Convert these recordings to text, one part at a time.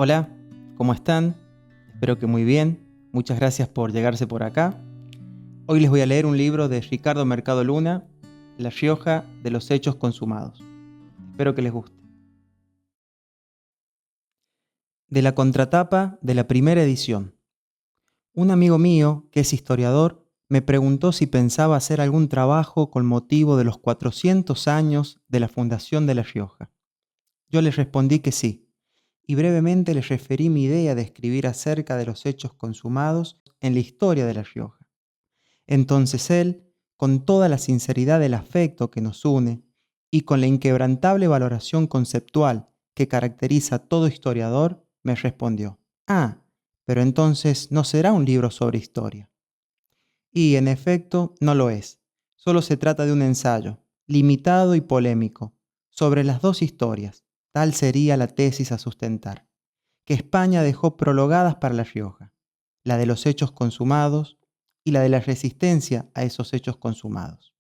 Hola, ¿cómo están? Espero que muy bien. Muchas gracias por llegarse por acá. Hoy les voy a leer un libro de Ricardo Mercado Luna, La Rioja de los hechos consumados. Espero que les guste. De la contratapa de la primera edición. Un amigo mío, que es historiador, me preguntó si pensaba hacer algún trabajo con motivo de los 400 años de la fundación de La Rioja. Yo le respondí que sí, y brevemente le referí mi idea de escribir acerca de los hechos consumados en la historia de La Rioja. Entonces él, con toda la sinceridad del afecto que nos une y con la inquebrantable valoración conceptual que caracteriza a todo historiador, me respondió: "Ah, pero entonces no será un libro sobre historia". Y en efecto no lo es. Solo se trata de un ensayo, limitado y polémico, sobre las dos historias, tal sería la tesis a sustentar, que España dejó prologadas para La Rioja: la de los hechos consumados y la de la resistencia a esos hechos consumados.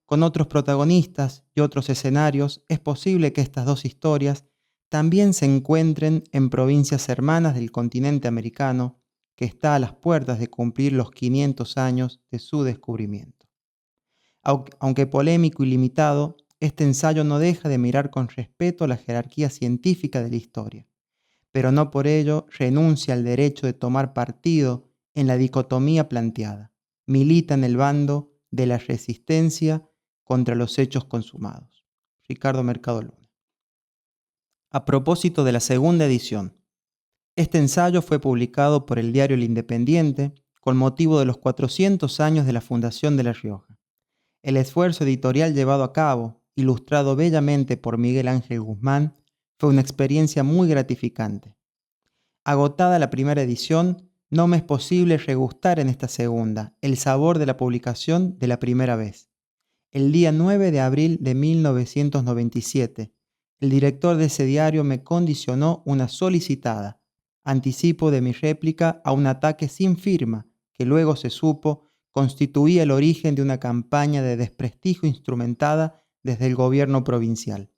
Con otros protagonistas y otros escenarios, es posible que estas dos historias también se encuentren en provincias hermanas del continente americano, que está a las puertas de cumplir los 500 años de su descubrimiento. Aunque polémico y limitado, este ensayo no deja de mirar con respeto la jerarquía científica de la historia, pero no por ello renuncia al derecho de tomar partido en la dicotomía planteada. Milita en el bando de la resistencia contra los hechos consumados. Ricardo Mercado Luna. A propósito de la segunda edición, este ensayo fue publicado por el diario El Independiente con motivo de los 400 años de la fundación de La Rioja. El esfuerzo editorial llevado a cabo, ilustrado bellamente por Miguel Ángel Guzmán, fue una experiencia muy gratificante. Agotada la primera edición, no me es posible regustar en esta segunda el sabor de la publicación de la primera vez. El día 9 de abril de 1997, el director de ese diario me condicionó una solicitada anticipo de mi réplica a un ataque sin firma que luego se supo constituía el origen de una campaña de desprestigio instrumentada desde el gobierno provincial.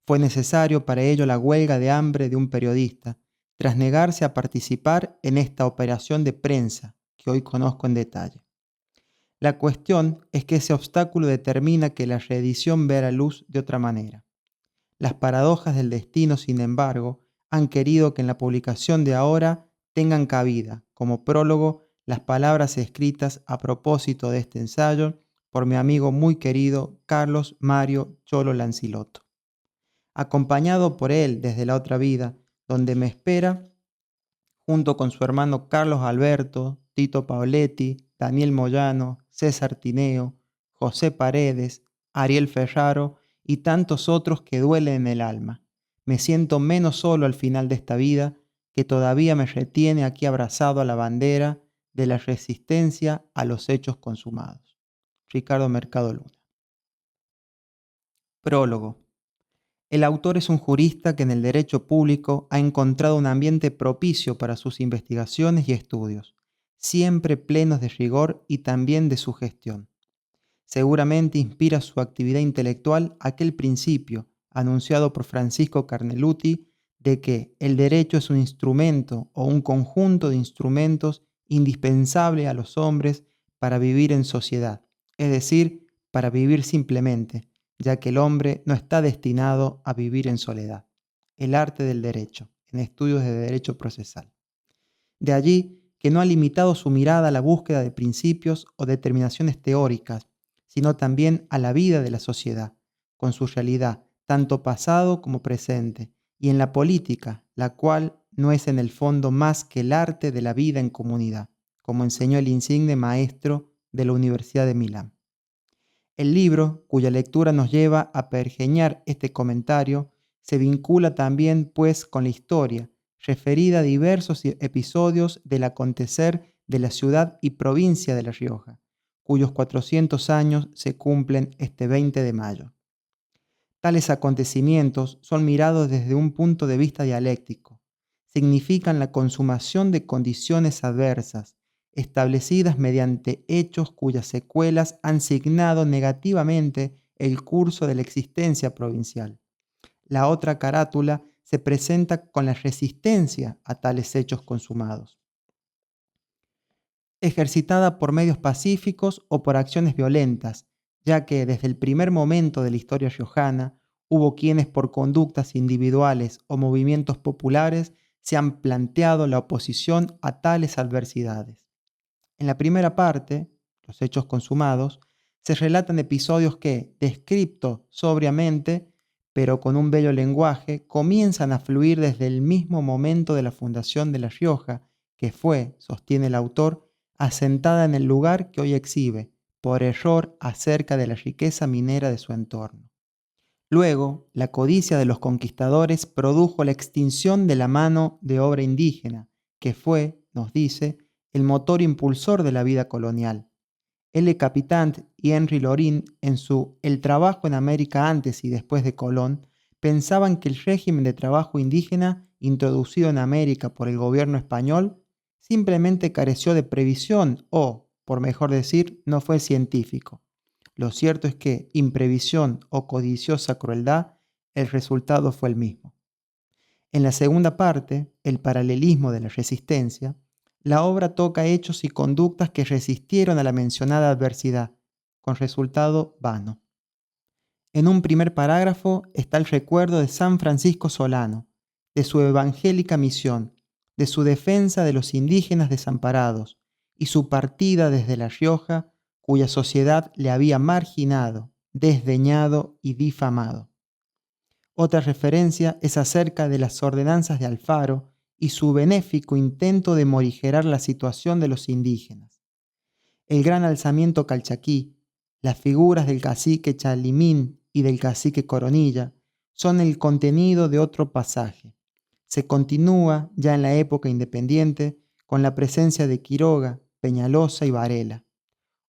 Fue necesario para ello la huelga de hambre de un periodista, tras negarse a participar en esta operación de prensa que hoy conozco en detalle. La cuestión es que ese obstáculo determina que la reedición vea la luz de otra manera. Las paradojas del destino, sin embargo, han querido que en la publicación de ahora tengan cabida, como prólogo, las palabras escritas a propósito de este ensayo por mi amigo muy querido Carlos Mario Cholo Lancilotto. Acompañado por él desde la otra vida, donde me espera, junto con su hermano Carlos Alberto, Tito Paoletti, Daniel Moyano, César Tineo, José Paredes, Ariel Ferraro y tantos otros que duelen en el alma. Me siento menos solo al final de esta vida, que todavía me retiene aquí abrazado a la bandera de la resistencia a los hechos consumados. Ricardo Mercado Luna. Prólogo. El autor es un jurista que en el derecho público ha encontrado un ambiente propicio para sus investigaciones y estudios, siempre plenos de rigor y también de sugestión. Seguramente inspira su actividad intelectual aquel principio, anunciado por Francisco Carneluti, de que el derecho es un instrumento o un conjunto de instrumentos indispensable a los hombres para vivir en sociedad, es decir, para vivir simplemente, ya que el hombre no está destinado a vivir en soledad. El arte del derecho, en estudios de derecho procesal. De allí que no ha limitado su mirada a la búsqueda de principios o determinaciones teóricas, sino también a la vida de la sociedad, con su realidad, tanto pasado como presente, y en la política, la cual no es en el fondo más que el arte de la vida en comunidad, como enseñó el insigne maestro de la Universidad de Milán. El libro, cuya lectura nos lleva a pergeñar este comentario, se vincula también, pues, con la historia, referida a diversos episodios del acontecer de la ciudad y provincia de La Rioja, cuyos 400 años se cumplen este 20 de mayo. Tales acontecimientos son mirados desde un punto de vista dialéctico. Significan la consumación de condiciones adversas, establecidas mediante hechos cuyas secuelas han signado negativamente el curso de la existencia provincial. La otra carátula se presenta con la resistencia a tales hechos consumados, ejercitada por medios pacíficos o por acciones violentas, ya que desde el primer momento de la historia riojana hubo quienes por conductas individuales o movimientos populares se han planteado la oposición a tales adversidades. En la primera parte, los hechos consumados, se relatan episodios que, descriptos sobriamente, pero con un bello lenguaje, comienzan a fluir desde el mismo momento de la fundación de La Rioja, que fue, sostiene el autor, asentada en el lugar que hoy exhibe, por error acerca de la riqueza minera de su entorno. Luego, la codicia de los conquistadores produjo la extinción de la mano de obra indígena, que fue, nos dice, el motor impulsor de la vida colonial. L. Capitant y Henry Lorin, en su El trabajo en América antes y después de Colón, pensaban que el régimen de trabajo indígena introducido en América por el gobierno español simplemente careció de previsión o, por mejor decir, no fue científico. Lo cierto es que, imprevisión o codiciosa crueldad, el resultado fue el mismo. En la segunda parte, el paralelismo de la resistencia, la obra toca hechos y conductas que resistieron a la mencionada adversidad, con resultado vano. En un primer parágrafo está el recuerdo de San Francisco Solano, de su evangélica misión, de su defensa de los indígenas desamparados y su partida desde La Rioja, cuya sociedad le había marginado, desdeñado y difamado. Otra referencia es acerca de las ordenanzas de Alfaro y su benéfico intento de morigerar la situación de los indígenas. El gran alzamiento calchaquí, las figuras del cacique Chalimín y del cacique Coronilla son el contenido de otro pasaje. Se continúa ya en la época independiente con la presencia de Quiroga, Peñalosa y Varela.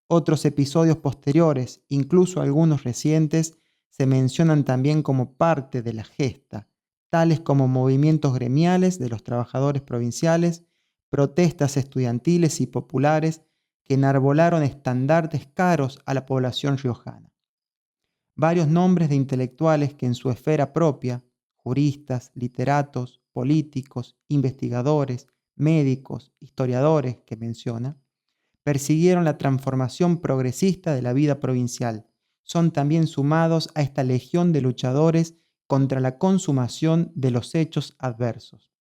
Otros episodios posteriores, incluso algunos recientes, se mencionan también como parte de la gesta, tales como movimientos gremiales de los trabajadores provinciales, protestas estudiantiles y populares que enarbolaron estandartes caros a la población riojana. Varios nombres de intelectuales que en su esfera propia, juristas, literatos, políticos, investigadores, médicos, historiadores que menciona, persiguieron la transformación progresista de la vida provincial. Son también sumados a esta legión de luchadores contra la consumación de los hechos adversos.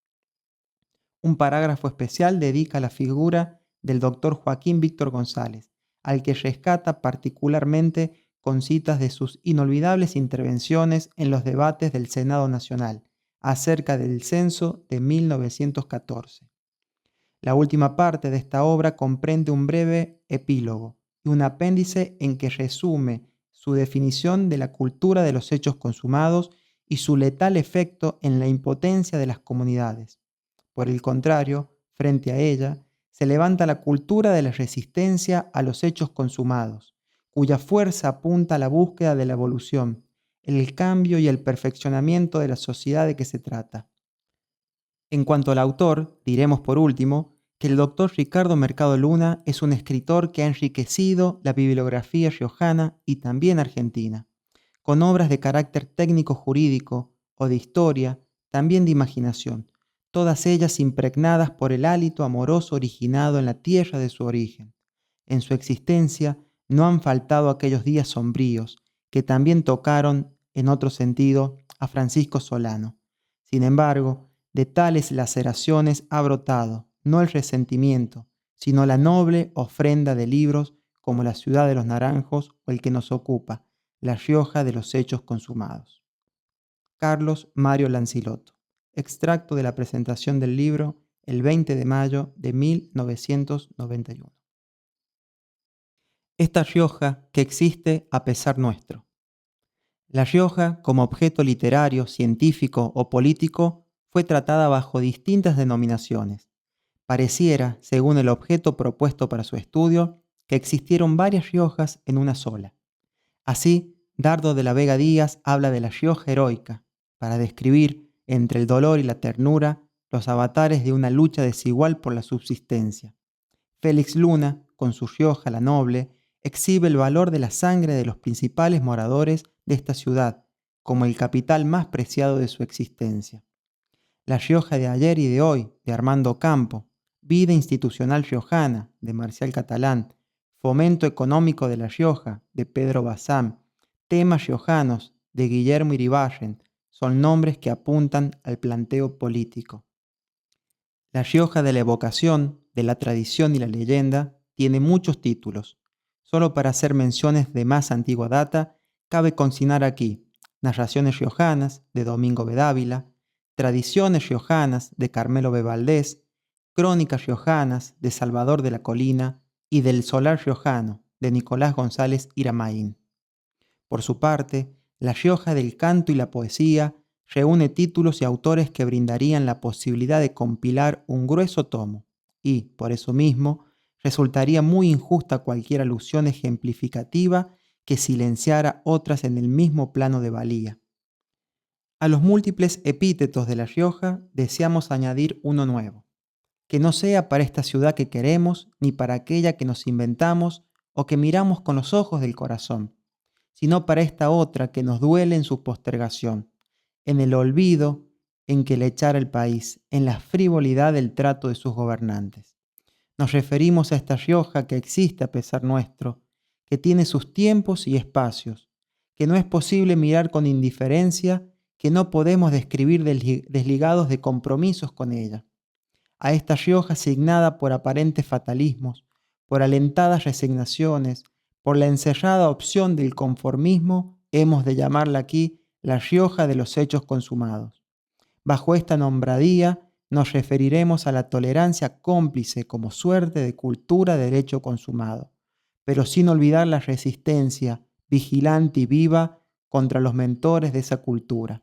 Un parágrafo especial dedica a la figura del doctor Joaquín Víctor González, al que rescata particularmente con citas de sus inolvidables intervenciones en los debates del Senado Nacional acerca del censo de 1914. La última parte de esta obra comprende un breve epílogo y un apéndice en que resume su definición de la cultura de los hechos consumados y su letal efecto en la impotencia de las comunidades. Por el contrario, frente a ella, se levanta la cultura de la resistencia a los hechos consumados, cuya fuerza apunta a la búsqueda de la evolución, el cambio y el perfeccionamiento de la sociedad de que se trata. En cuanto al autor, diremos por último que el doctor Ricardo Mercado Luna es un escritor que ha enriquecido la bibliografía riojana y también argentina, con obras de carácter técnico-jurídico o de historia, también de imaginación, todas ellas impregnadas por el hálito amoroso originado en la tierra de su origen. En su existencia no han faltado aquellos días sombríos que también tocaron, en otro sentido, a Francisco Solano. Sin embargo, de tales laceraciones ha brotado, no el resentimiento, sino la noble ofrenda de libros como La ciudad de los naranjos o el que nos ocupa, La Rioja de los hechos consumados. Carlos Mario Lancilotto. Extracto de la presentación del libro el 20 de mayo de 1991. Esta Rioja que existe a pesar nuestro. La Rioja, como objeto literario, científico o político, fue tratada bajo distintas denominaciones. Pareciera, según el objeto propuesto para su estudio, que existieron varias Riojas en una sola. Así, Dardo de la Vega Díaz habla de la Rioja heroica, para describir, entre el dolor y la ternura, los avatares de una lucha desigual por la subsistencia. Félix Luna, con su Rioja la Noble, exhibe el valor de la sangre de los principales moradores de esta ciudad, como el capital más preciado de su existencia. La Rioja de ayer y de hoy, de Armando Campo, Vida institucional riojana, de Marcial Catalán, Fomento económico de La Rioja, de Pedro Bazán, Temas riojanos, de Guillermo Iribarren, son nombres que apuntan al planteo político. La Rioja de la evocación, de la tradición y la leyenda tiene muchos títulos. Solo para hacer menciones de más antigua data, cabe consignar aquí Narraciones riojanas, de Domingo B. Dávila, Tradiciones riojanas, de Carmelo B. Valdés, Crónicas riojanas, de Salvador de la Colina, y Del Solar riojano, de Nicolás González Iramaín. Por su parte, La Rioja del canto y la poesía reúne títulos y autores que brindarían la posibilidad de compilar un grueso tomo, y, por eso mismo, resultaría muy injusta cualquier alusión ejemplificativa que silenciara otras en el mismo plano de valía. A los múltiples epítetos de La Rioja deseamos añadir uno nuevo, que no sea para esta ciudad que queremos, ni para aquella que nos inventamos o que miramos con los ojos del corazón, sino para esta otra que nos duele en su postergación, en el olvido en que le echara el país, en la frivolidad del trato de sus gobernantes. Nos referimos a esta Rioja que existe a pesar nuestro, que tiene sus tiempos y espacios, que no es posible mirar con indiferencia, que no podemos describir desligados de compromisos con ella. A esta Rioja asignada por aparentes fatalismos, por alentadas resignaciones, por la encerrada opción del conformismo, hemos de llamarla aquí la Rioja de los hechos consumados. Bajo esta nombradía nos referiremos a la tolerancia cómplice como suerte de cultura de derecho consumado, pero sin olvidar la resistencia vigilante y viva contra los mentores de esa cultura.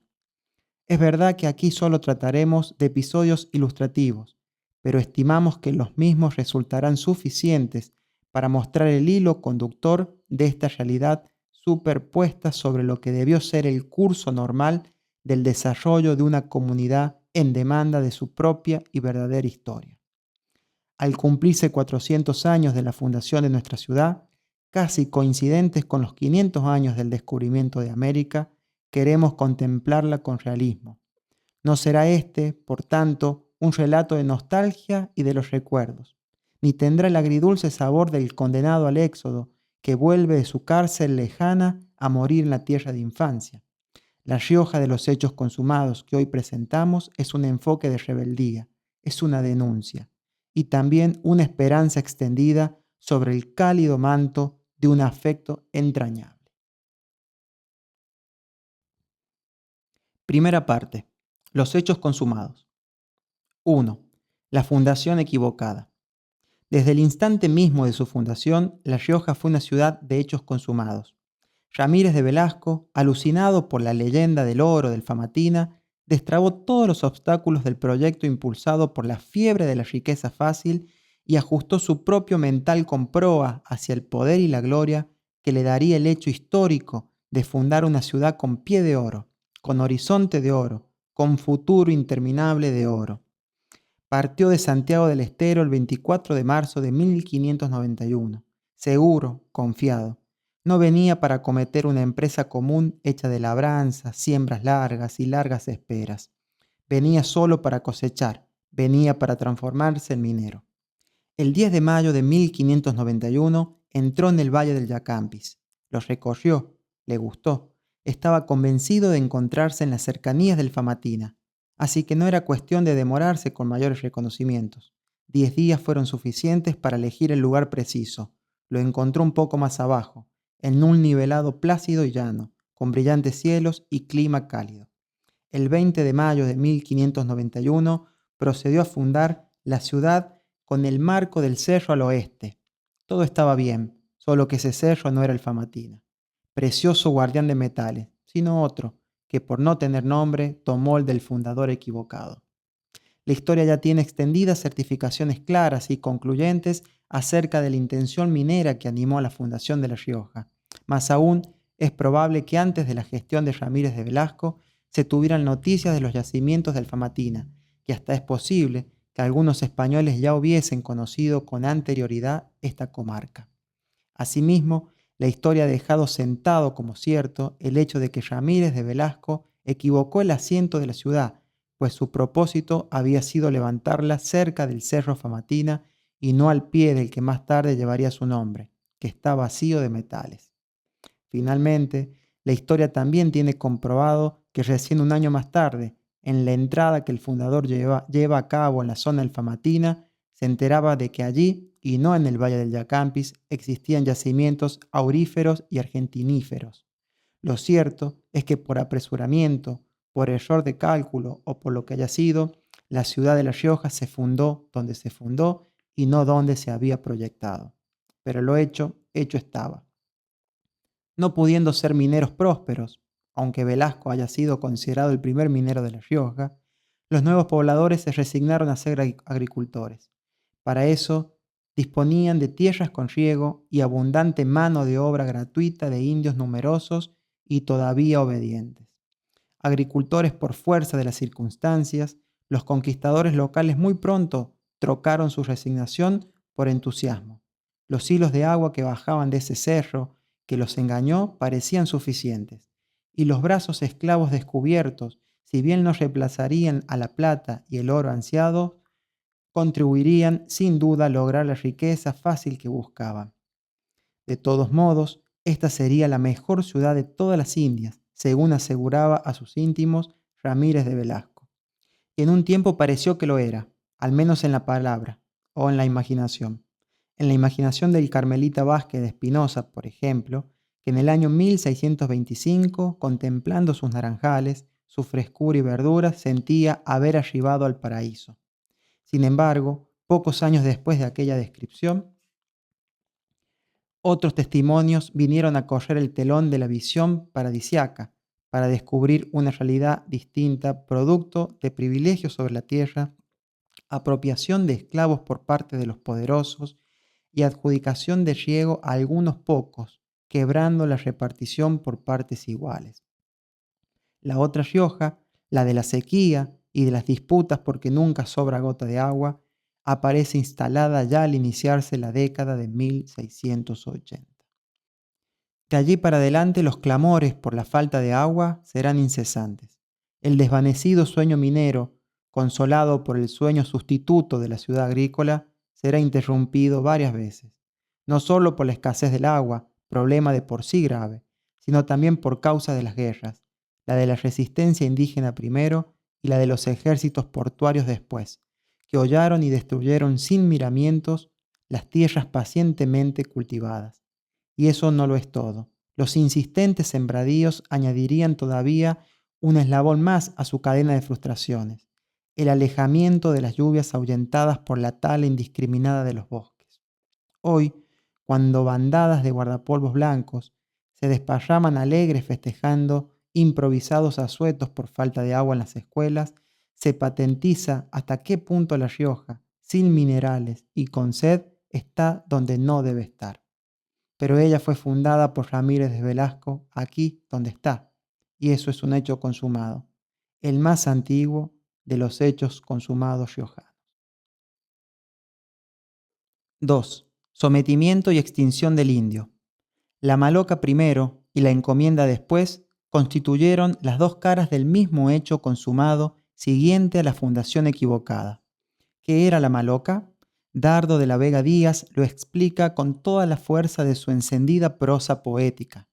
Es verdad que aquí solo trataremos de episodios ilustrativos, pero estimamos que los mismos resultarán suficientes para mostrar el hilo conductor de esta realidad superpuesta sobre lo que debió ser el curso normal del desarrollo de una comunidad en demanda de su propia y verdadera historia. Al cumplirse 400 años de la fundación de nuestra ciudad, casi coincidentes con los 500 años del descubrimiento de América, queremos contemplarla con realismo. No será este, por tanto, un relato de nostalgia y de los recuerdos, ni tendrá el agridulce sabor del condenado al éxodo que vuelve de su cárcel lejana a morir en la tierra de infancia. La Rioja de los hechos consumados que hoy presentamos es un enfoque de rebeldía, es una denuncia y también una esperanza extendida sobre el cálido manto de un afecto entrañable. Primera parte. Los hechos consumados. 1. La fundación equivocada. Desde el instante mismo de su fundación, La Rioja fue una ciudad de hechos consumados. Ramírez de Velasco, alucinado por la leyenda del oro del Famatina, destrabó todos los obstáculos del proyecto impulsado por la fiebre de la riqueza fácil y ajustó su propio mental con proa hacia el poder y la gloria que le daría el hecho histórico de fundar una ciudad con pie de oro, con horizonte de oro, con futuro interminable de oro. Partió de Santiago del Estero el 24 de marzo de 1591, seguro, confiado. No venía para cometer una empresa común hecha de labranzas, siembras largas y largas esperas. Venía solo para cosechar, venía para transformarse en minero. El 10 de mayo de 1591 entró en el Valle del Yacampis. Lo recorrió, le gustó. Estaba convencido de encontrarse en las cercanías del Famatina, así que no era cuestión de demorarse con mayores reconocimientos. 10 días fueron suficientes para elegir el lugar preciso. Lo encontró un poco más abajo, en un nivelado plácido y llano, con brillantes cielos y clima cálido. El 20 de mayo de 1591 procedió a fundar la ciudad con el marco del cerro al oeste. Todo estaba bien, solo que ese cerro no era el Famatina, precioso guardián de metales, sino otro, que por no tener nombre tomó el del fundador equivocado. La historia ya tiene extendidas certificaciones claras y concluyentes acerca de la intención minera que animó a la fundación de La Rioja. Más aún, es probable que antes de la gestión de Ramírez de Velasco se tuvieran noticias de los yacimientos del Famatina, y hasta es posible que algunos españoles ya hubiesen conocido con anterioridad esta comarca. Asimismo, la historia ha dejado sentado como cierto el hecho de que Ramírez de Velasco equivocó el asiento de la ciudad, pues su propósito había sido levantarla cerca del Cerro Famatina y no al pie del que más tarde llevaría su nombre, que está vacío de metales. Finalmente, la historia también tiene comprobado que recién un año más tarde, en la entrada que el fundador lleva a cabo en la zona del Famatina, se enteraba de que allí, y no en el Valle del Yacampis, existían yacimientos auríferos y argentiníferos. Lo cierto es que por apresuramiento, por error de cálculo o por lo que haya sido, la ciudad de La Rioja se fundó donde se fundó y no donde se había proyectado. Pero lo hecho estaba. No pudiendo ser mineros prósperos, aunque Velasco haya sido considerado el primer minero de La Rioja, los nuevos pobladores se resignaron a ser agricultores. Para eso, disponían de tierras con riego y abundante mano de obra gratuita de indios numerosos y todavía obedientes. Agricultores por fuerza de las circunstancias, los conquistadores locales muy pronto trocaron su resignación por entusiasmo. Los hilos de agua que bajaban de ese cerro que los engañó parecían suficientes, y los brazos esclavos descubiertos, si bien no reemplazarían a la plata y el oro ansiados, contribuirían sin duda a lograr la riqueza fácil que buscaban. De todos modos, esta sería la mejor ciudad de todas las Indias, según aseguraba a sus íntimos Ramírez de Velasco. Y en un tiempo pareció que lo era, al menos en la palabra o en la imaginación. En la imaginación del Carmelita Vázquez de Espinosa, por ejemplo, que en el año 1625, contemplando sus naranjales, su frescura y verdura, sentía haber arribado al paraíso. Sin embargo, pocos años después de aquella descripción, otros testimonios vinieron a correr el telón de la visión paradisiaca para descubrir una realidad distinta, producto de privilegios sobre la tierra, apropiación de esclavos por parte de los poderosos y adjudicación de riego a algunos pocos, quebrando la repartición por partes iguales. La otra Rioja, la de la sequía y de las disputas porque nunca sobra gota de agua, aparece instalada ya al iniciarse la década de 1680. De allí para adelante los clamores por la falta de agua serán incesantes. El desvanecido sueño minero, consolado por el sueño sustituto de la ciudad agrícola, será interrumpido varias veces, no solo por la escasez del agua, problema de por sí grave, sino también por causa de las guerras, la de la resistencia indígena primero y la de los ejércitos portuarios después, que hollaron y destruyeron sin miramientos las tierras pacientemente cultivadas. Y eso no lo es todo. Los insistentes sembradíos añadirían todavía un eslabón más a su cadena de frustraciones, el alejamiento de las lluvias ahuyentadas por la tala indiscriminada de los bosques. Hoy, cuando bandadas de guardapolvos blancos se desparraman alegres festejando improvisados asuetos por falta de agua en las escuelas, se patentiza hasta qué punto La Rioja, sin minerales y con sed, está donde no debe estar. Pero ella fue fundada por Ramírez de Velasco aquí donde está, y eso es un hecho consumado, el más antiguo de los hechos consumados riojanos. 2. Sometimiento y extinción del indio. La maloca primero y la encomienda después constituyeron las dos caras del mismo hecho consumado siguiente a la fundación equivocada. ¿Qué era la maloca? Dardo de la Vega Díaz lo explica con toda la fuerza de su encendida prosa poética.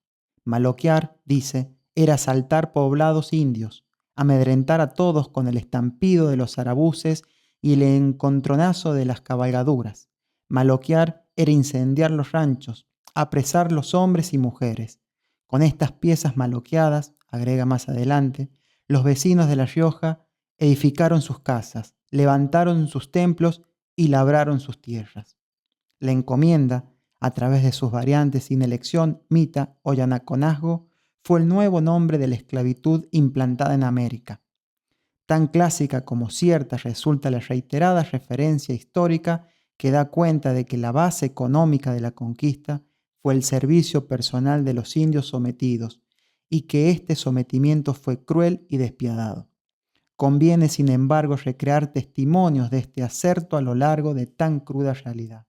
Maloquear, dice, era asaltar poblados indios, amedrentar a todos con el estampido de los arabuces y el encontronazo de las cabalgaduras. Maloquear era incendiar los ranchos, apresar los hombres y mujeres. Con estas piezas maloqueadas, agrega más adelante, los vecinos de La Rioja edificaron sus casas, levantaron sus templos y labraron sus tierras. La encomienda, a través de sus variantes sin elección, mita o yanaconazgo, fue el nuevo nombre de la esclavitud implantada en América. Tan clásica como cierta resulta la reiterada referencia histórica que da cuenta de que la base económica de la conquista fue el servicio personal de los indios sometidos y que este sometimiento fue cruel y despiadado. Conviene, sin embargo, recrear testimonios de este acerto a lo largo de tan cruda realidad.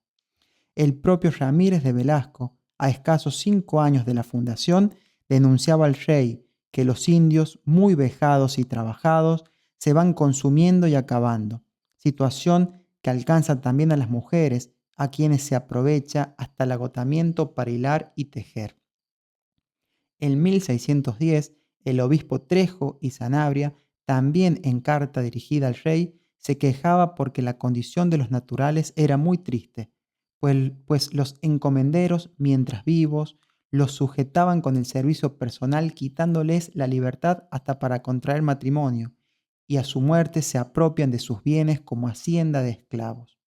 El propio Ramírez de Velasco, a escasos 5 años de la fundación, denunciaba al rey que los indios, muy vejados y trabajados, se van consumiendo y acabando, situación que alcanza también a las mujeres, a quienes se aprovecha hasta el agotamiento para hilar y tejer. En 1610, el obispo Trejo y Sanabria, también en carta dirigida al rey, se quejaba porque la condición de los naturales era muy triste, pues los encomenderos, mientras vivos, los sujetaban con el servicio personal quitándoles la libertad hasta para contraer matrimonio, y a su muerte se apropian de sus bienes como hacienda de esclavos.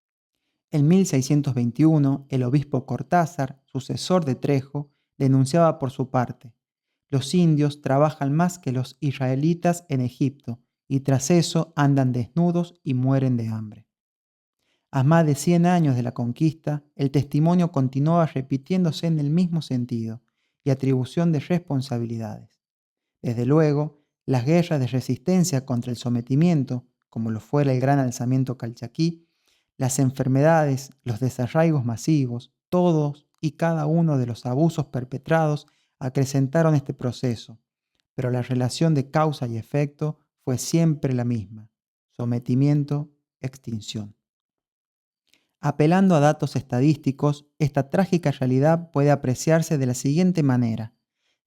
En 1621, el obispo Cortázar, sucesor de Trejo, denunciaba por su parte: los indios trabajan más que los israelitas en Egipto, y tras eso andan desnudos y mueren de hambre. A más de 100 años de la conquista, el testimonio continuaba repitiéndose en el mismo sentido y atribución de responsabilidades. Desde luego, las guerras de resistencia contra el sometimiento, como lo fuera el gran alzamiento calchaquí, las enfermedades, los desarraigos masivos, todos y cada uno de los abusos perpetrados acrecentaron este proceso, pero la relación de causa y efecto fue siempre la misma: sometimiento, extinción. Apelando a datos estadísticos, esta trágica realidad puede apreciarse de la siguiente manera.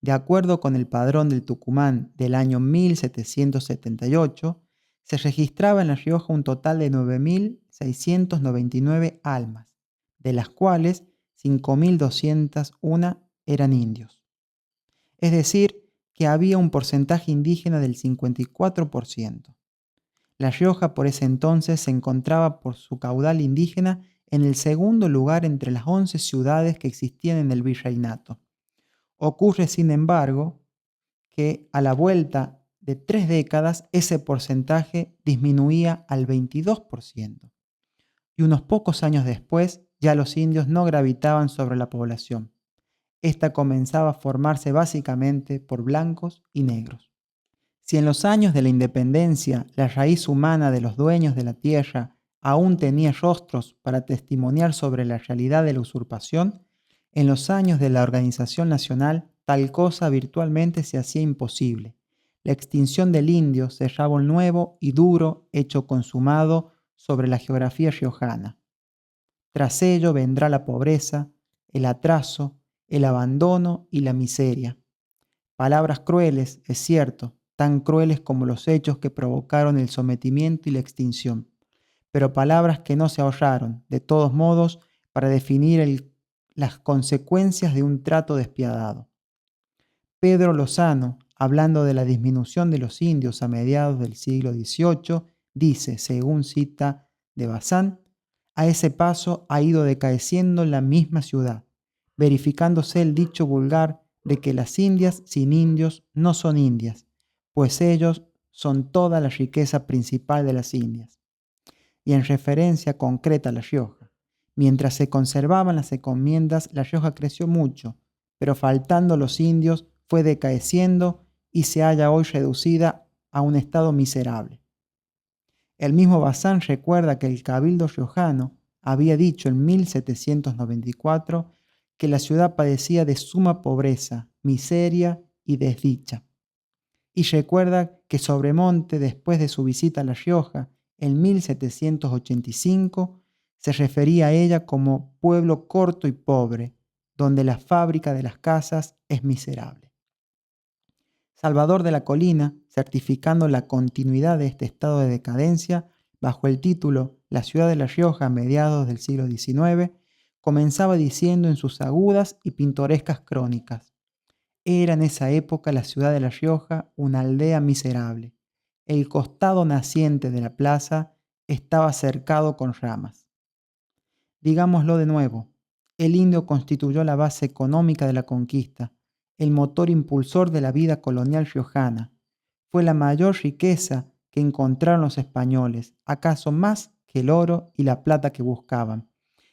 De acuerdo con el Padrón del Tucumán del año 1778, se registraba en La Rioja un total de 9.699 almas, de las cuales 5.201 eran indios. Es decir, que había un porcentaje indígena del 54%. La Rioja por ese entonces se encontraba por su caudal indígena en el segundo lugar entre las 11 ciudades que existían en el virreinato. Ocurre, sin embargo, que a la vuelta de 3 décadas ese porcentaje disminuía al 22%. Y unos pocos años después ya los indios no gravitaban sobre la población. Esta comenzaba a formarse básicamente por blancos y negros. Si en los años de la independencia la raíz humana de los dueños de la tierra aún tenía rostros para testimoniar sobre la realidad de la usurpación, en los años de la organización nacional tal cosa virtualmente se hacía imposible. La extinción del indio cerraba un nuevo y duro hecho consumado sobre la geografía riojana. Tras ello vendrá la pobreza, el atraso, el abandono y la miseria. Palabras crueles, es cierto, tan crueles como los hechos que provocaron el sometimiento y la extinción, pero palabras que no se ahorraron, de todos modos, para definir las consecuencias de un trato despiadado. Pedro Lozano, hablando de la disminución de los indios a mediados del siglo XVIII, dice, según cita de Bazán: a ese paso ha ido decaeciendo la misma ciudad, verificándose el dicho vulgar de que las indias sin indios no son indias, pues ellos son toda la riqueza principal de las indias. Y en referencia concreta a La Rioja, mientras se conservaban las encomiendas, La Rioja creció mucho, pero faltando los indios fue decaeciendo y se halla hoy reducida a un estado miserable. El mismo Bazán recuerda que el Cabildo riojano había dicho en 1794 que la ciudad padecía de suma pobreza, miseria y desdicha. Y recuerda que Sobremonte, después de su visita a La Rioja en 1785, se refería a ella como pueblo corto y pobre, donde la fábrica de las casas es miserable. Salvador de la Colina, certificando la continuidad de este estado de decadencia, bajo el título La ciudad de La Rioja a mediados del siglo XIX, comenzaba diciendo en sus agudas y pintorescas crónicas: era en esa época la ciudad de La Rioja una aldea miserable. El costado naciente de la plaza estaba cercado con ramas. Digámoslo de nuevo, el indio constituyó la base económica de la conquista, el motor impulsor de la vida colonial riojana. Fue la mayor riqueza que encontraron los españoles, acaso más que el oro y la plata que buscaban,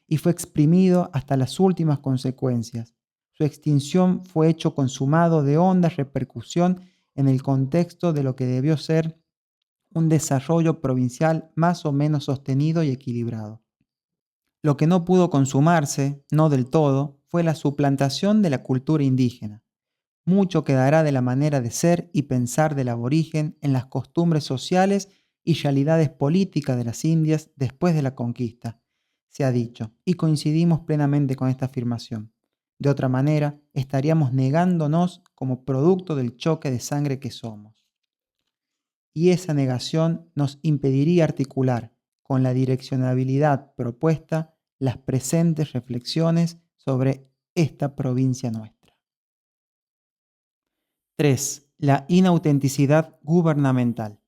y fue exprimido hasta las últimas consecuencias. Su extinción fue hecho consumado de honda repercusión en el contexto de lo que debió ser un desarrollo provincial más o menos sostenido y equilibrado. Lo que no pudo consumarse, no del todo, fue la suplantación de la cultura indígena. Mucho quedará de la manera de ser y pensar del aborigen en las costumbres sociales y realidades políticas de las Indias después de la conquista, se ha dicho, y coincidimos plenamente con esta afirmación. De otra manera, estaríamos negándonos como producto del choque de sangre que somos. Y esa negación nos impediría articular con la direccionabilidad propuesta las presentes reflexiones sobre esta provincia nuestra. 3. La inautenticidad gubernamental.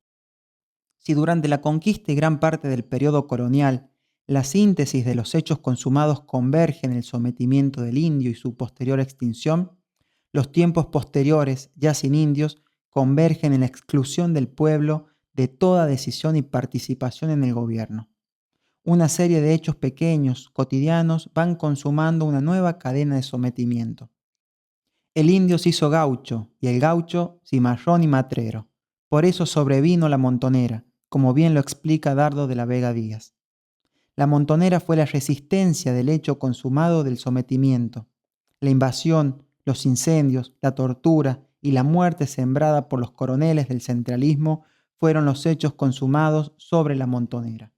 Si durante la conquista y gran parte del periodo colonial la síntesis de los hechos consumados converge en el sometimiento del indio y su posterior extinción, los tiempos posteriores, ya sin indios, convergen en la exclusión del pueblo de toda decisión y participación en el gobierno. Una serie de hechos pequeños, cotidianos, van consumando una nueva cadena de sometimiento. El indio se hizo gaucho y el gaucho cimarrón y matrero. Por eso sobrevino la montonera, como bien lo explica Dardo de la Vega Díaz. La montonera fue la resistencia del hecho consumado del sometimiento. La invasión, los incendios, la tortura y la muerte sembrada por los coroneles del centralismo fueron los hechos consumados sobre la montonera.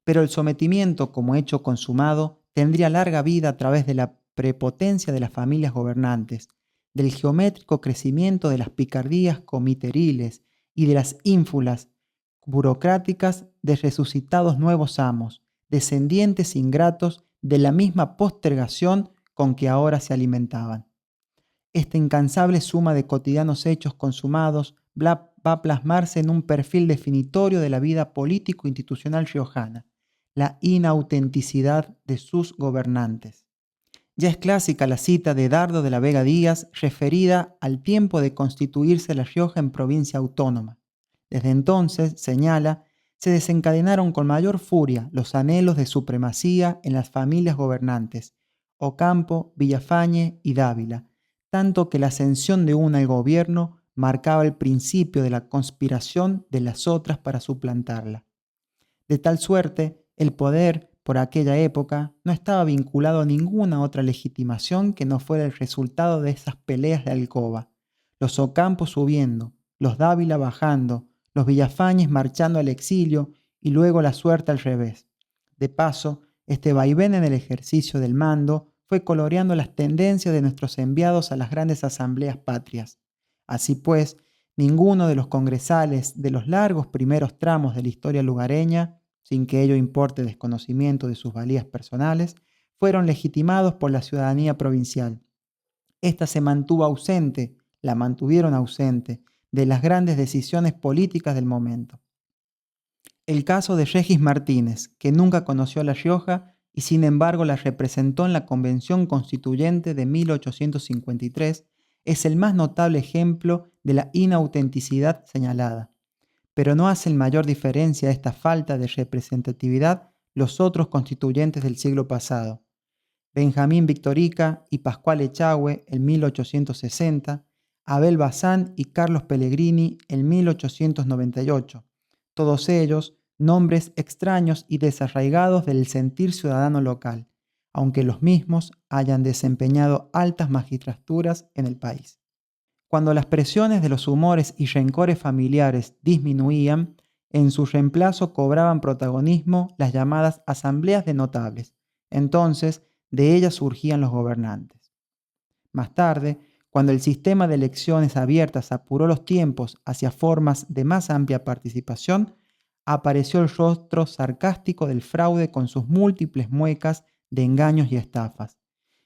Pero el sometimiento como hecho consumado tendría larga vida a través de la prepotencia de las familias gobernantes, del geométrico crecimiento de las picardías comiteriles y de las ínfulas burocráticas de resucitados nuevos amos, descendientes ingratos de la misma postergación con que ahora se alimentaban. Esta incansable suma de cotidianos hechos consumados va a plasmarse en un perfil definitorio de la vida político-institucional riojana, la inautenticidad de sus gobernantes. Ya es clásica la cita de Dardo de la Vega Díaz referida al tiempo de constituirse La Rioja en provincia autónoma. Desde entonces, señala, se desencadenaron con mayor furia los anhelos de supremacía en las familias gobernantes, Ocampo, Villafañe y Dávila, tanto que la ascensión de una al gobierno marcaba el principio de la conspiración de las otras para suplantarla. De tal suerte, el poder, por aquella época, no estaba vinculado a ninguna otra legitimación que no fuera el resultado de esas peleas de alcoba, los Ocampos subiendo, los Dávila bajando, los Villafañes marchando al exilio y luego la suerte al revés. De paso, este vaivén en el ejercicio del mando fue coloreando las tendencias de nuestros enviados a las grandes asambleas patrias. Así pues, ninguno de los congresales de los largos primeros tramos de la historia lugareña, sin que ello importe desconocimiento de sus valías personales, fueron legitimados por la ciudadanía provincial. Esta se mantuvo ausente, la mantuvieron ausente, de las grandes decisiones políticas del momento. El caso de Regis Martínez, que nunca conoció a La Rioja y sin embargo la representó en la Convención Constituyente de 1853, es el más notable ejemplo de la inautenticidad señalada. Pero no hacen mayor diferencia a esta falta de representatividad los otros constituyentes del siglo pasado. Benjamín Victorica y Pascual Echagüe en 1860, Abel Bazán y Carlos Pellegrini en 1898. Todos ellos nombres extraños y desarraigados del sentir ciudadano local, aunque los mismos hayan desempeñado altas magistraturas en el país. Cuando las presiones de los humores y rencores familiares disminuían, en su reemplazo cobraban protagonismo las llamadas asambleas de notables. Entonces, de ellas surgían los gobernantes. Más tarde, cuando el sistema de elecciones abiertas apuró los tiempos hacia formas de más amplia participación, apareció el rostro sarcástico del fraude con sus múltiples muecas de engaños y estafas.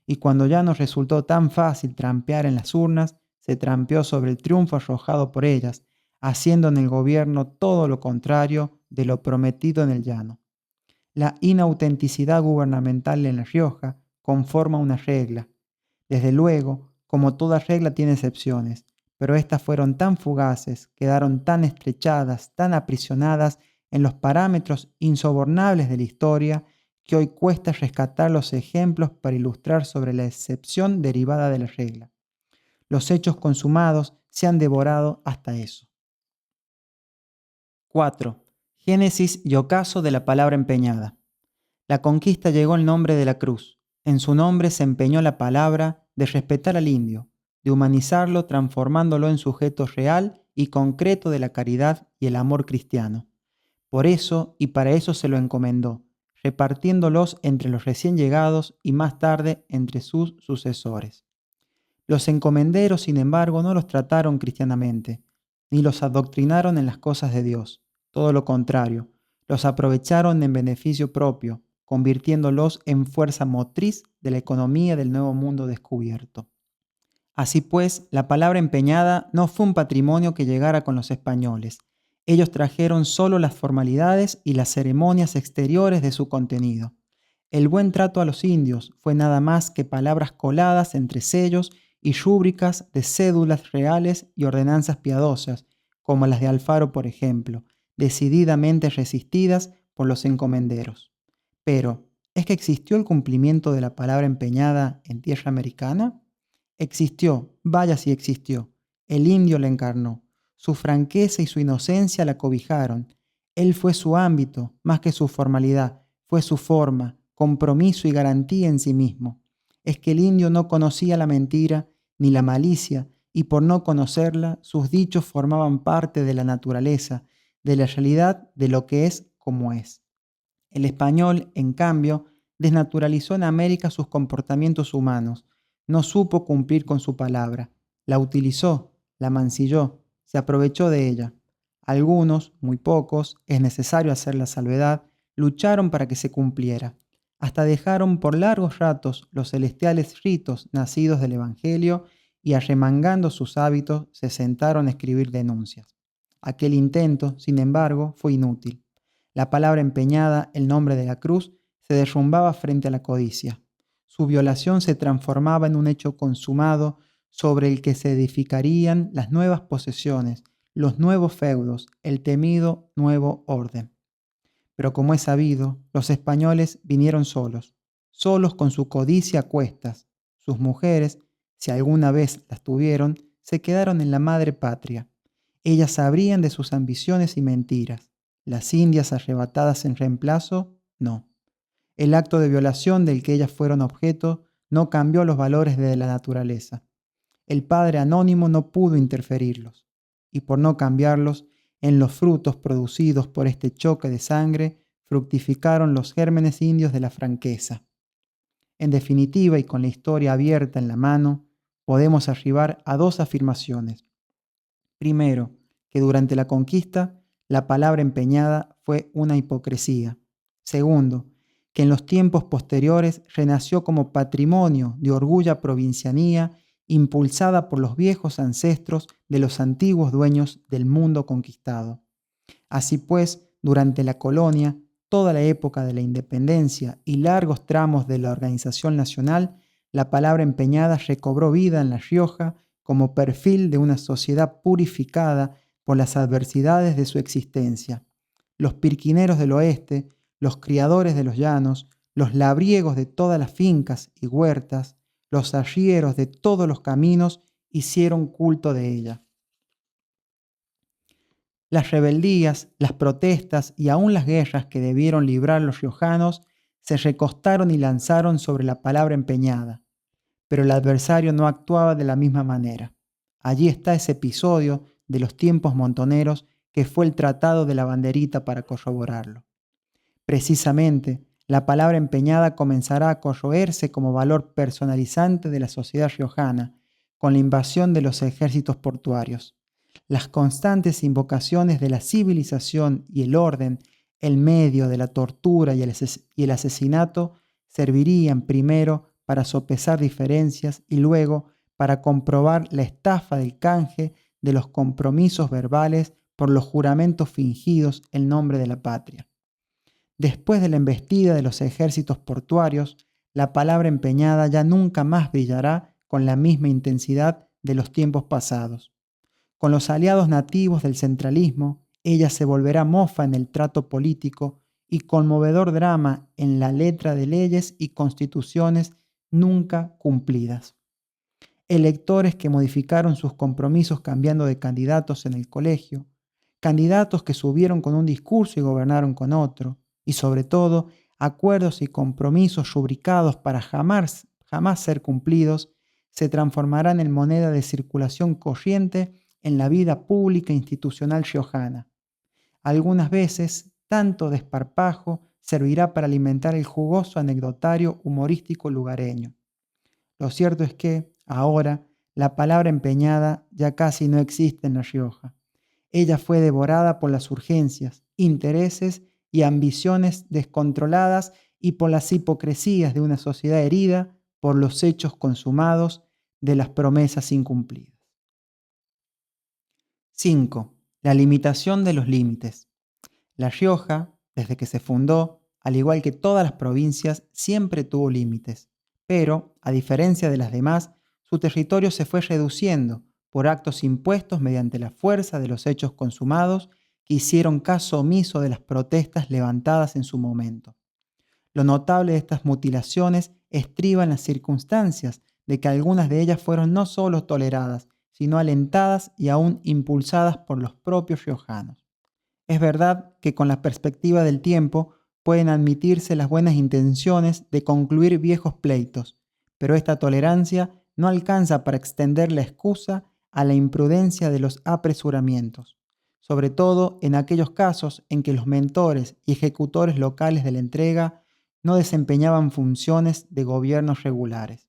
Y cuando ya nos resultó tan fácil trampear en las urnas, se trampeó sobre el triunfo arrojado por ellas, haciendo en el gobierno todo lo contrario de lo prometido en el llano. La inautenticidad gubernamental en La Rioja conforma una regla. Desde luego, como toda regla tiene excepciones, pero estas fueron tan fugaces, quedaron tan estrechadas, tan aprisionadas en los parámetros insobornables de la historia, que hoy cuesta rescatar los ejemplos para ilustrar sobre la excepción derivada de la regla. Los hechos consumados se han devorado hasta eso. 4. Génesis y ocaso de la palabra empeñada. La conquista llegó el nombre de la cruz. En su nombre se empeñó la palabra de respetar al indio, de humanizarlo transformándolo en sujeto real y concreto de la caridad y el amor cristiano. Por eso y para eso se lo encomendó, repartiéndolos entre los recién llegados y más tarde entre sus sucesores. Los encomenderos, sin embargo, no los trataron cristianamente, ni los adoctrinaron en las cosas de Dios. Todo lo contrario, los aprovecharon en beneficio propio, convirtiéndolos en fuerza motriz de la economía del nuevo mundo descubierto. Así pues, la palabra empeñada no fue un patrimonio que llegara con los españoles. Ellos trajeron solo las formalidades y las ceremonias exteriores de su contenido. El buen trato a los indios fue nada más que palabras coladas entre sellos y rúbricas de cédulas reales y ordenanzas piadosas, como las de Alfaro, por ejemplo, decididamente resistidas por los encomenderos. Pero, ¿es que existió el cumplimiento de la palabra empeñada en tierra americana? Existió, vaya si existió. El indio la encarnó. Su franqueza y su inocencia la cobijaron. Él fue su ámbito, más que su formalidad, fue su forma, compromiso y garantía en sí mismo. Es que el indio no conocía la mentira ni la malicia, y por no conocerla, sus dichos formaban parte de la naturaleza, de la realidad de lo que es como es. El español, en cambio, desnaturalizó en América sus comportamientos humanos, no supo cumplir con su palabra, la utilizó, la mancilló, se aprovechó de ella. Algunos, muy pocos, es necesario hacer la salvedad, lucharon para que se cumpliera. Hasta dejaron por largos ratos los celestiales ritos nacidos del Evangelio y arremangando sus hábitos se sentaron a escribir denuncias. Aquel intento, sin embargo, fue inútil. La palabra empeñada, el nombre de la cruz, se derrumbaba frente a la codicia. Su violación se transformaba en un hecho consumado sobre el que se edificarían las nuevas posesiones, los nuevos feudos, el temido nuevo orden. Pero como es sabido, los españoles vinieron solos, solos con su codicia a cuestas. Sus mujeres, si alguna vez las tuvieron, se quedaron en la madre patria. Ellas sabrían de sus ambiciones y mentiras. Las indias arrebatadas en reemplazo, no. El acto de violación del que ellas fueron objeto no cambió los valores de la naturaleza. El Padre Anónimo no pudo interferirlos, y por no cambiarlos, en los frutos producidos por este choque de sangre, fructificaron los gérmenes indios de la franqueza. En definitiva, y con la historia abierta en la mano, podemos arribar a dos afirmaciones. Primero, que durante la conquista, la palabra empeñada fue una hipocresía. Segundo, que en los tiempos posteriores renació como patrimonio de orgulla provincianía impulsada por los viejos ancestros de los antiguos dueños del mundo conquistado. Así pues, durante la colonia, toda la época de la independencia y largos tramos de la organización nacional, la palabra empeñada recobró vida en La Rioja como perfil de una sociedad purificada por las adversidades de su existencia. Los pirquineros del oeste, los criadores de los llanos, los labriegos de todas las fincas y huertas, los arrieros de todos los caminos hicieron culto de ella. Las rebeldías, las protestas y aún las guerras que debieron librar los riojanos se recostaron y lanzaron sobre la palabra empeñada, pero el adversario no actuaba de la misma manera. Allí está ese episodio de los tiempos montoneros que fue el tratado de la banderita para corroborarlo. Precisamente, la palabra empeñada comenzará a corroerse como valor personalizante de la sociedad riojana con la invasión de los ejércitos portuarios. Las constantes invocaciones de la civilización y el orden, el medio de la tortura y el asesinato, servirían primero para sopesar diferencias y luego para comprobar la estafa del canje de los compromisos verbales por los juramentos fingidos en nombre de la patria. Después de la embestida de los ejércitos portuarios, la palabra empeñada ya nunca más brillará con la misma intensidad de los tiempos pasados. Con los aliados nativos del centralismo, ella se volverá mofa en el trato político y conmovedor drama en la letra de leyes y constituciones nunca cumplidas. Electores que modificaron sus compromisos cambiando de candidatos en el colegio, candidatos que subieron con un discurso y gobernaron con otro, y sobre todo, acuerdos y compromisos rubricados para jamás ser cumplidos, se transformarán en moneda de circulación corriente en la vida pública e institucional riojana. Algunas veces, tanto desparpajo servirá para alimentar el jugoso anecdotario humorístico lugareño. Lo cierto es que, ahora, la palabra empeñada ya casi no existe en La Rioja. Ella fue devorada por las urgencias, intereses y ambiciones descontroladas y por las hipocresías de una sociedad herida por los hechos consumados de las promesas incumplidas. 5. La limitación de los límites. La Rioja, desde que se fundó, al igual que todas las provincias, siempre tuvo límites, pero, a diferencia de las demás, su territorio se fue reduciendo por actos impuestos mediante la fuerza de los hechos consumados que hicieron caso omiso de las protestas levantadas en su momento. Lo notable de estas mutilaciones estriba en las circunstancias de que algunas de ellas fueron no solo toleradas, sino alentadas y aún impulsadas por los propios riojanos. Es verdad que con la perspectiva del tiempo pueden admitirse las buenas intenciones de concluir viejos pleitos, pero esta tolerancia no alcanza para extender la excusa a la imprudencia de los apresuramientos, sobre todo en aquellos casos en que los mentores y ejecutores locales de la entrega no desempeñaban funciones de gobiernos regulares.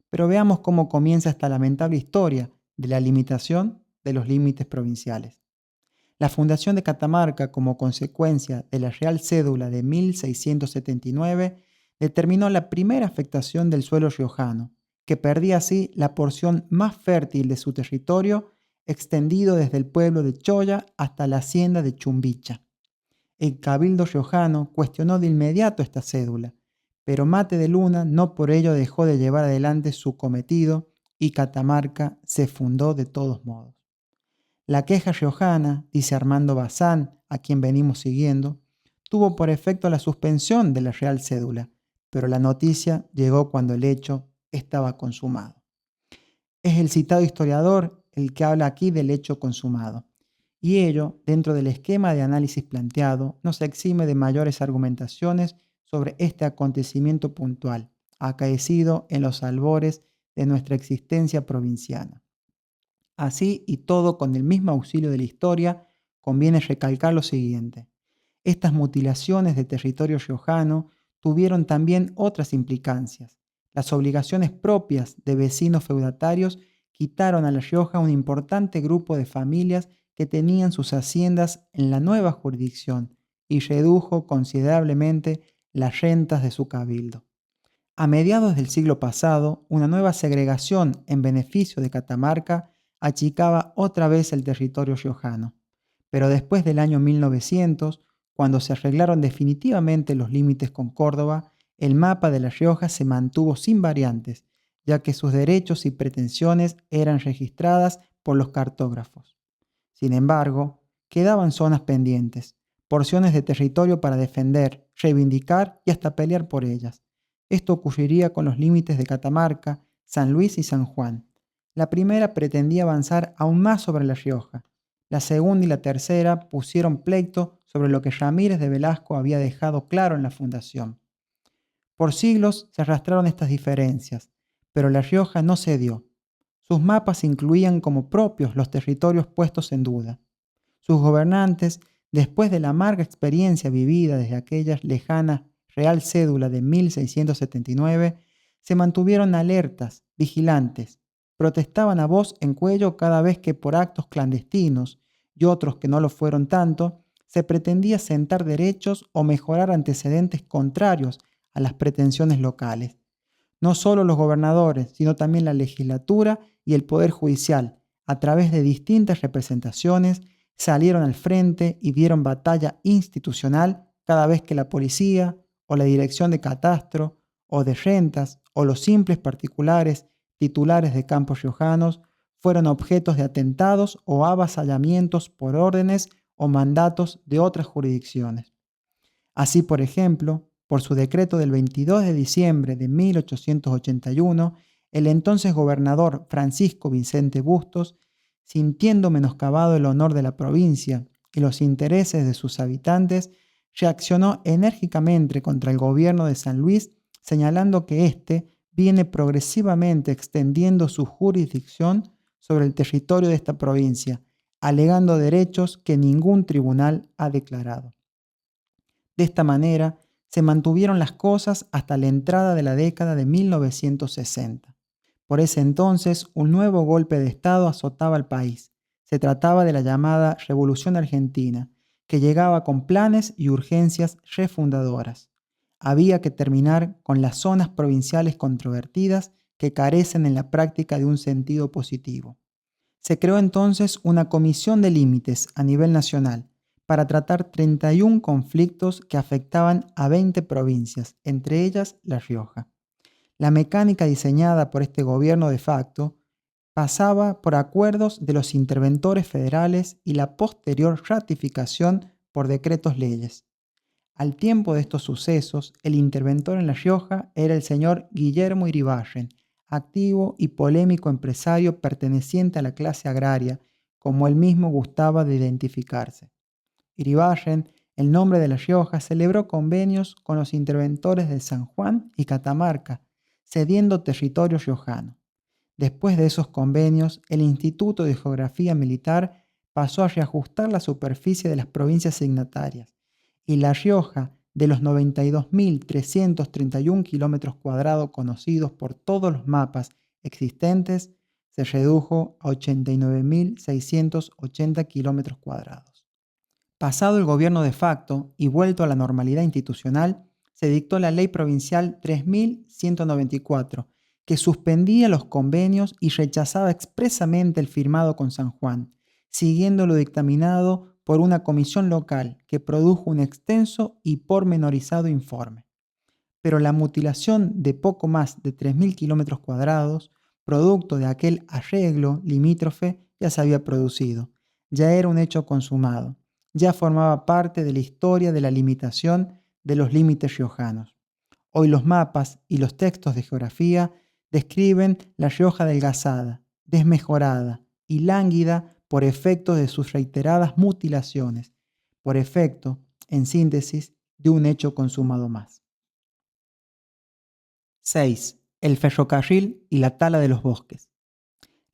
Pero veamos cómo comienza esta lamentable historia de la limitación de los límites provinciales. La fundación de Catamarca, como consecuencia de la Real Cédula de 1679, determinó la primera afectación del suelo riojano, que perdía así la porción más fértil de su territorio, extendido desde el pueblo de Choya hasta la hacienda de Chumbicha. El cabildo riojano cuestionó de inmediato esta cédula, pero Mate de Luna no por ello dejó de llevar adelante su cometido y Catamarca se fundó de todos modos. La queja riojana, dice Armando Bazán, a quien venimos siguiendo, tuvo por efecto la suspensión de la Real Cédula, pero la noticia llegó cuando el hecho estaba consumado. Es el citado historiador el que habla aquí del hecho consumado, y ello, dentro del esquema de análisis planteado, no se exime de mayores argumentaciones sobre este acontecimiento puntual, acaecido en los albores de nuestra existencia provinciana. Así y todo con el mismo auxilio de la historia, conviene recalcar lo siguiente. Estas mutilaciones de territorio riojano tuvieron también otras implicancias. Las obligaciones propias de vecinos feudatarios quitaron a La Rioja un importante grupo de familias que tenían sus haciendas en la nueva jurisdicción y redujo considerablemente las rentas de su cabildo. A mediados del siglo pasado, una nueva segregación en beneficio de Catamarca achicaba otra vez el territorio riojano. Pero después del año 1900, cuando se arreglaron definitivamente los límites con Córdoba, el mapa de La Rioja se mantuvo sin variantes, ya que sus derechos y pretensiones eran registradas por los cartógrafos. Sin embargo, quedaban zonas pendientes, porciones de territorio para defender, reivindicar y hasta pelear por ellas. Esto ocurriría con los límites de Catamarca, San Luis y San Juan. La primera pretendía avanzar aún más sobre La Rioja. La segunda y la tercera pusieron pleito sobre lo que Ramírez de Velasco había dejado claro en la fundación. Por siglos se arrastraron estas diferencias, pero La Rioja no cedió. Sus mapas incluían como propios los territorios puestos en duda. Sus gobernantes, después de la amarga experiencia vivida desde aquella lejana Real Cédula de 1679, se mantuvieron alertas, vigilantes, protestaban a voz en cuello cada vez que por actos clandestinos y otros que no lo fueron tanto, se pretendía sentar derechos o mejorar antecedentes contrarios a las pretensiones locales. No solo los gobernadores, sino también la legislatura y el Poder Judicial, a través de distintas representaciones, salieron al frente y dieron batalla institucional cada vez que la policía o la dirección de catastro o de rentas o los simples particulares titulares de campos riojanos fueron objetos de atentados o avasallamientos por órdenes o mandatos de otras jurisdicciones. Así, por ejemplo, por su decreto del 22 de diciembre de 1881, el entonces gobernador Francisco Vicente Bustos, sintiendo menoscabado el honor de la provincia y los intereses de sus habitantes, reaccionó enérgicamente contra el gobierno de San Luis, señalando que éste viene progresivamente extendiendo su jurisdicción sobre el territorio de esta provincia, alegando derechos que ningún tribunal ha declarado. De esta manera, se mantuvieron las cosas hasta la entrada de la década de 1960. Por ese entonces, un nuevo golpe de Estado azotaba al país. Se trataba de la llamada Revolución Argentina, que llegaba con planes y urgencias refundadoras. Había que terminar con las zonas provinciales controvertidas que carecen en la práctica de un sentido positivo. Se creó entonces una comisión de límites a nivel nacional para tratar 31 conflictos que afectaban a 20 provincias, entre ellas La Rioja. La mecánica diseñada por este gobierno de facto pasaba por acuerdos de los interventores federales y la posterior ratificación por decretos leyes. Al tiempo de estos sucesos, el interventor en La Rioja era el señor Guillermo Iribarren, activo y polémico empresario perteneciente a la clase agraria, como él mismo gustaba de identificarse. Iribarren, el nombre de La Rioja, celebró convenios con los interventores de San Juan y Catamarca, cediendo territorio riojano. Después de esos convenios, el Instituto de Geografía Militar pasó a reajustar la superficie de las provincias signatarias, y La Rioja, de los 92.331 kilómetros cuadrados conocidos por todos los mapas existentes, se redujo a 89.680 kilómetros cuadrados. Pasado el gobierno de facto y vuelto a la normalidad institucional, se dictó la Ley Provincial 3194, que suspendía los convenios y rechazaba expresamente el firmado con San Juan, siguiendo lo dictaminado por una comisión local que produjo un extenso y pormenorizado informe. Pero la mutilación de poco más de 3.000 kilómetros cuadrados, producto de aquel arreglo limítrofe, ya se había producido, ya era un hecho consumado, ya formaba parte de la historia de la limitación de los límites riojanos. Hoy los mapas y los textos de geografía describen La Rioja adelgazada, desmejorada y lánguida por efecto de sus reiteradas mutilaciones, por efecto, en síntesis, de un hecho consumado más. 6. El ferrocarril y la tala de los bosques.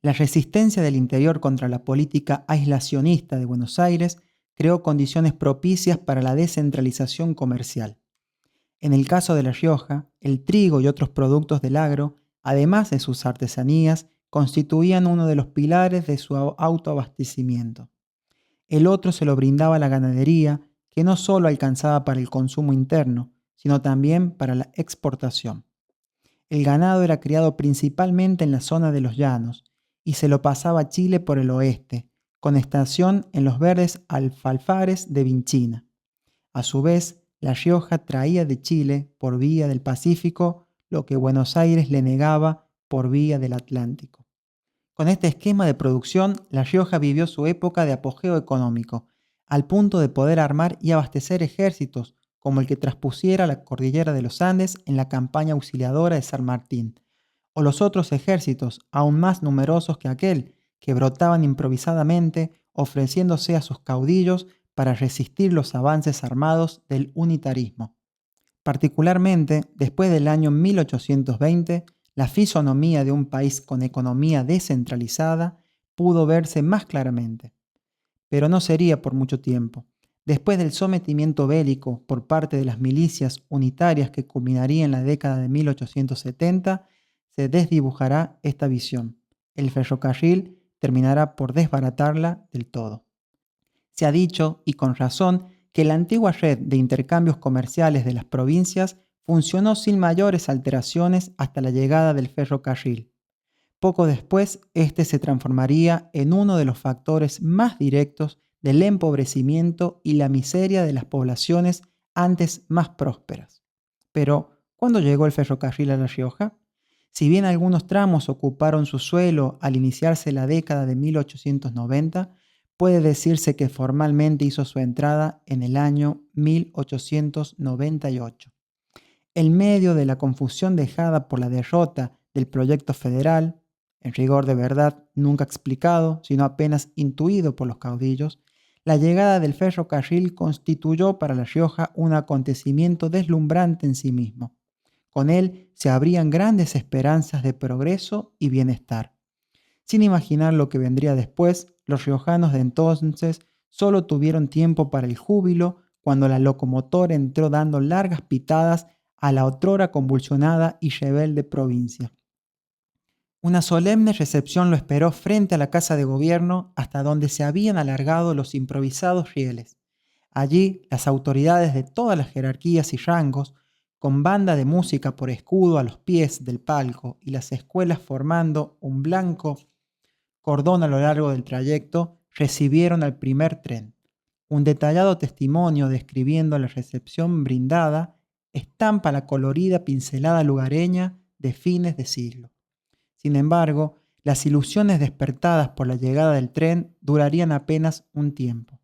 La resistencia del interior contra la política aislacionista de Buenos Aires creó condiciones propicias para la descentralización comercial. En el caso de La Rioja, el trigo y otros productos del agro, además de sus artesanías, constituían uno de los pilares de su autoabastecimiento. El otro se lo brindaba la ganadería, que no solo alcanzaba para el consumo interno, sino también para la exportación. El ganado era criado principalmente en la zona de los llanos y se lo pasaba a Chile por el oeste, con estación en los verdes alfalfares de Vinchina. A su vez, La Rioja traía de Chile, por vía del Pacífico, lo que Buenos Aires le negaba por vía del Atlántico. Con este esquema de producción, La Rioja vivió su época de apogeo económico, al punto de poder armar y abastecer ejércitos como el que traspusiera la cordillera de los Andes en la campaña auxiliadora de San Martín, o los otros ejércitos aún más numerosos que aquel, que brotaban improvisadamente, ofreciéndose a sus caudillos para resistir los avances armados del unitarismo. Particularmente, después del año 1820, la fisonomía de un país con economía descentralizada pudo verse más claramente. Pero no sería por mucho tiempo. Después del sometimiento bélico por parte de las milicias unitarias que culminaría en la década de 1870, se desdibujará esta visión. El ferrocarril terminará por desbaratarla del todo. Se ha dicho, y con razón, que la antigua red de intercambios comerciales de las provincias funcionó sin mayores alteraciones hasta la llegada del ferrocarril. Poco después, este se transformaría en uno de los factores más directos del empobrecimiento y la miseria de las poblaciones antes más prósperas. Pero, ¿cuándo llegó el ferrocarril a La Rioja? Si bien algunos tramos ocuparon su suelo al iniciarse la década de 1890, puede decirse que formalmente hizo su entrada en el año 1898. En medio de la confusión dejada por la derrota del proyecto federal, en rigor de verdad nunca explicado, sino apenas intuido por los caudillos, la llegada del ferrocarril constituyó para La Rioja un acontecimiento deslumbrante en sí mismo. Con él se abrían grandes esperanzas de progreso y bienestar. Sin imaginar lo que vendría después, los riojanos de entonces solo tuvieron tiempo para el júbilo cuando la locomotora entró dando largas pitadas a la otrora convulsionada y rebelde provincia. Una solemne recepción lo esperó frente a la casa de gobierno hasta donde se habían alargado los improvisados rieles. Allí, las autoridades de todas las jerarquías y rangos, con banda de música por escudo a los pies del palco y las escuelas formando un blanco cordón a lo largo del trayecto, recibieron al primer tren. Un detallado testimonio describiendo la recepción brindada estampa la colorida pincelada lugareña de fines de siglo. Sin embargo, las ilusiones despertadas por la llegada del tren durarían apenas un tiempo.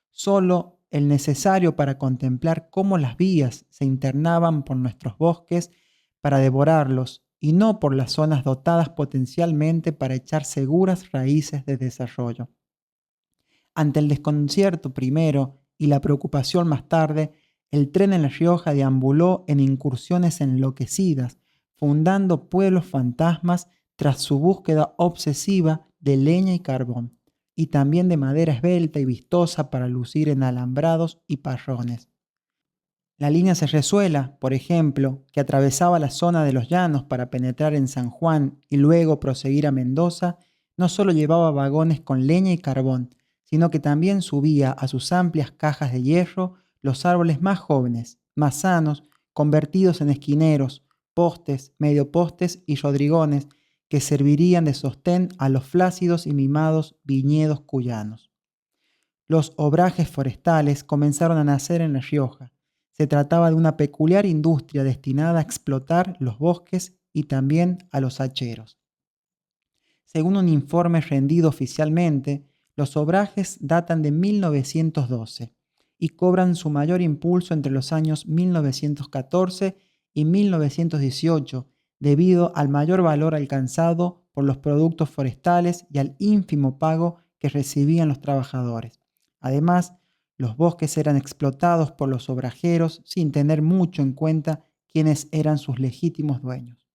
Solo el necesario para contemplar cómo las vías se internaban por nuestros bosques para devorarlos y no por las zonas dotadas potencialmente para echar seguras raíces de desarrollo. Ante el desconcierto primero y la preocupación más tarde, el tren en La Rioja deambuló en incursiones enloquecidas, fundando pueblos fantasmas tras su búsqueda obsesiva de leña y carbón, y también de madera esbelta y vistosa para lucir en alambrados y parrones. La línea Cerrezuela, por ejemplo, que atravesaba la zona de los llanos para penetrar en San Juan y luego proseguir a Mendoza, no solo llevaba vagones con leña y carbón, sino que también subía a sus amplias cajas de hierro los árboles más jóvenes, más sanos, convertidos en esquineros, postes, mediopostes y rodrigones que servirían de sostén a los flácidos y mimados viñedos cuyanos. Los obrajes forestales comenzaron a nacer en La Rioja. Se trataba de una peculiar industria destinada a explotar los bosques y también a los hacheros. Según un informe rendido oficialmente, los obrajes datan de 1912 y cobran su mayor impulso entre los años 1914 y 1918 debido al mayor valor alcanzado por los productos forestales y al ínfimo pago que recibían los trabajadores. Además, los bosques eran explotados por los obrajeros sin tener mucho en cuenta quiénes eran sus legítimos dueños.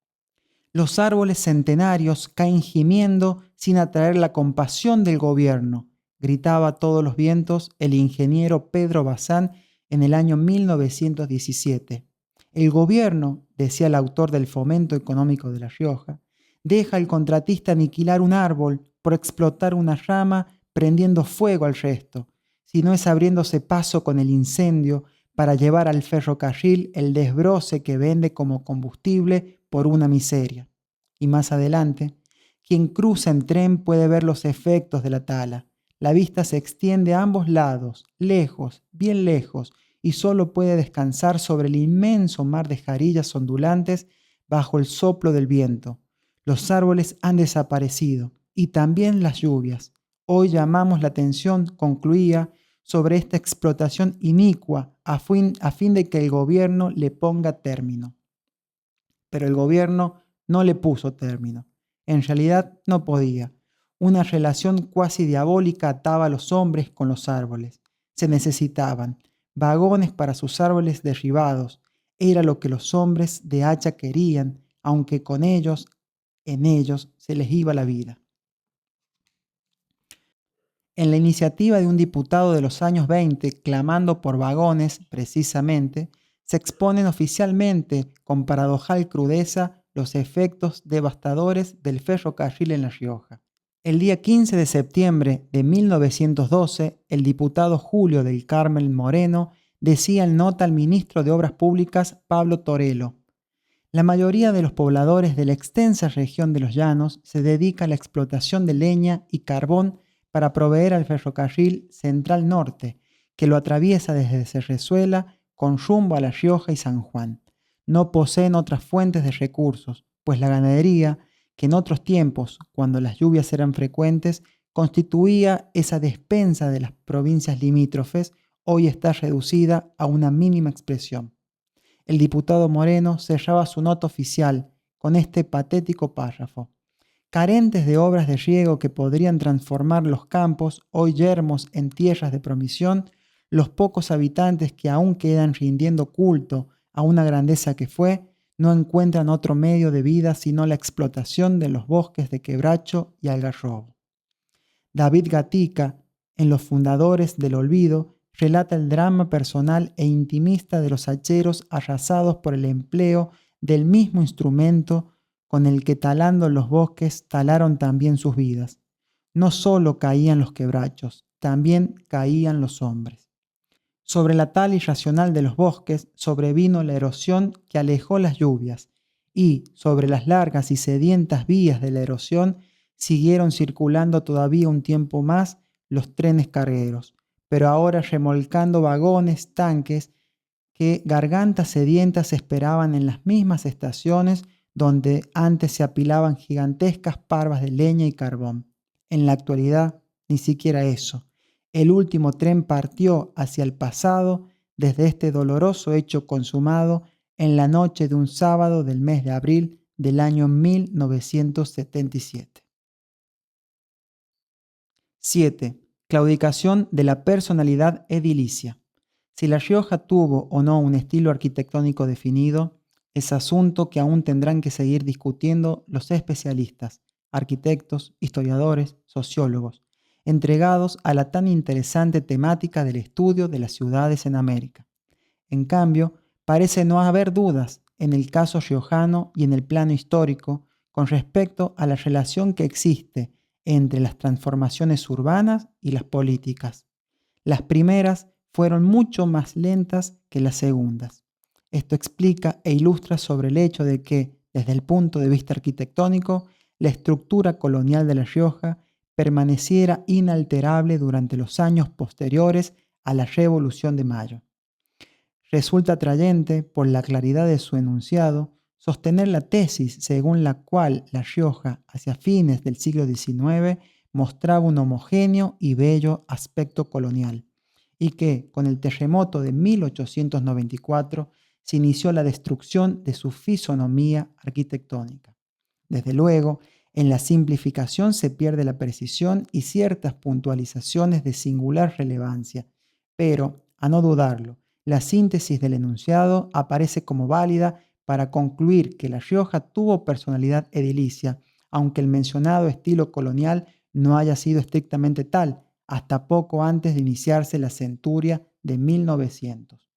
Los árboles centenarios caen gimiendo sin atraer la compasión del gobierno, gritaba a todos los vientos el ingeniero Pedro Bazán en el año 1917. El gobierno, decía el autor del Fomento Económico de La Rioja, deja al contratista aniquilar un árbol por explotar una rama prendiendo fuego al resto, si no es abriéndose paso con el incendio para llevar al ferrocarril el desbroce que vende como combustible por una miseria. Y más adelante, quien cruza en tren puede ver los efectos de la tala. La vista se extiende a ambos lados, lejos, bien lejos, y solo puede descansar sobre el inmenso mar de jarillas ondulantes bajo el soplo del viento. Los árboles han desaparecido, y también las lluvias. Hoy llamamos la atención, concluía, sobre esta explotación inicua a fin de que el gobierno le ponga término. Pero el gobierno no le puso término. En realidad no podía. Una relación cuasi diabólica ataba a los hombres con los árboles. Se necesitaban vagones para sus árboles derribados. Era lo que los hombres de hacha querían, aunque en ellos, se les iba la vida. En la iniciativa de un diputado de los años 20, clamando por vagones, precisamente, se exponen oficialmente, con paradojal crudeza, los efectos devastadores del ferrocarril en La Rioja. El día 15 de septiembre de 1912, el diputado Julio del Carmen Moreno decía en nota al ministro de Obras Públicas, Pablo Torello: la mayoría de los pobladores de la extensa región de los llanos se dedica a la explotación de leña y carbón para proveer al ferrocarril Central Norte, que lo atraviesa desde Cerrezuela con rumbo a La Rioja y San Juan. No poseen otras fuentes de recursos, pues la ganadería, que en otros tiempos, cuando las lluvias eran frecuentes, constituía esa despensa de las provincias limítrofes, hoy está reducida a una mínima expresión. El diputado Moreno cerraba su nota oficial con este patético párrafo: carentes de obras de riego que podrían transformar los campos, hoy yermos, en tierras de promisión, los pocos habitantes que aún quedan rindiendo culto a una grandeza que fue, no encuentran otro medio de vida sino la explotación de los bosques de quebracho y algarrobo. David Gatica, en Los fundadores del olvido, relata el drama personal e intimista de los hacheros arrasados por el empleo del mismo instrumento con el que talando los bosques talaron también sus vidas. No solo caían los quebrachos, también caían los hombres. Sobre la tala irracional de los bosques sobrevino la erosión que alejó las lluvias, y sobre las largas y sedientas vías de la erosión siguieron circulando todavía un tiempo más los trenes cargueros, pero ahora remolcando vagones, tanques, que gargantas sedientas esperaban en las mismas estaciones donde antes se apilaban gigantescas parvas de leña y carbón. En la actualidad, ni siquiera eso. El último tren partió hacia el pasado desde este doloroso hecho consumado en la noche de un sábado del mes de abril del año 1977. 7. Claudicación de la personalidad edilicia. Si La Rioja tuvo o no un estilo arquitectónico definido, es asunto que aún tendrán que seguir discutiendo los especialistas, arquitectos, historiadores, sociólogos, entregados a la tan interesante temática del estudio de las ciudades en América. En cambio, parece no haber dudas en el caso riojano y en el plano histórico con respecto a la relación que existe entre las transformaciones urbanas y las políticas. Las primeras fueron mucho más lentas que las segundas. Esto explica e ilustra sobre el hecho de que, desde el punto de vista arquitectónico, la estructura colonial de La Rioja permaneciera inalterable durante los años posteriores a la Revolución de Mayo. Resulta atrayente, por la claridad de su enunciado, sostener la tesis según la cual La Rioja, hacia fines del siglo XIX, mostraba un homogéneo y bello aspecto colonial, y que, con el terremoto de 1894, se inició la destrucción de su fisonomía arquitectónica. Desde luego, en la simplificación se pierde la precisión y ciertas puntualizaciones de singular relevancia, pero, a no dudarlo, la síntesis del enunciado aparece como válida para concluir que La Rioja tuvo personalidad edilicia, aunque el mencionado estilo colonial no haya sido estrictamente tal, hasta poco antes de iniciarse la centuria de 1900.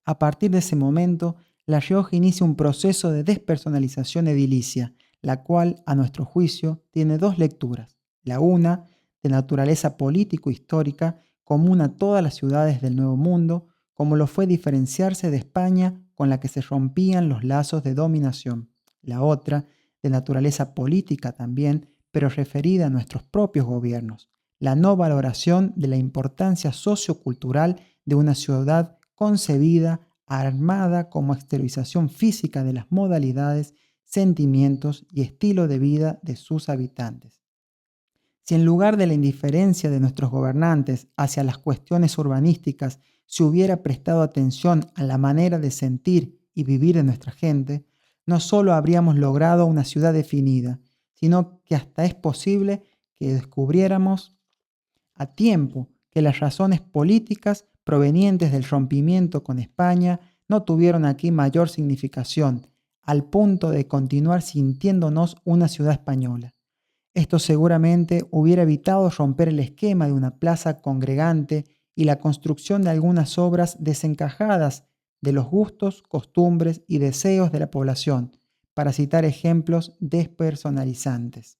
A partir de ese momento, La Rioja inicia un proceso de despersonalización edilicia, la cual, a nuestro juicio, tiene dos lecturas. La una, de naturaleza político-histórica, común a todas las ciudades del Nuevo Mundo, como lo fue diferenciarse de España con la que se rompían los lazos de dominación. La otra, de naturaleza política también, pero referida a nuestros propios gobiernos. La no valoración de la importancia sociocultural de una ciudad concebida, armada como exteriorización física de las modalidades, sentimientos y estilo de vida de sus habitantes. Si en lugar de la indiferencia de nuestros gobernantes hacia las cuestiones urbanísticas se hubiera prestado atención a la manera de sentir y vivir de nuestra gente, no solo habríamos logrado una ciudad definida, sino que hasta es posible que descubriéramos a tiempo que las razones políticas provenientes del rompimiento con España no tuvieron aquí mayor significación, al punto de continuar sintiéndonos una ciudad española. Esto seguramente hubiera evitado romper el esquema de una plaza congregante y la construcción de algunas obras desencajadas de los gustos, costumbres y deseos de la población, para citar ejemplos despersonalizantes.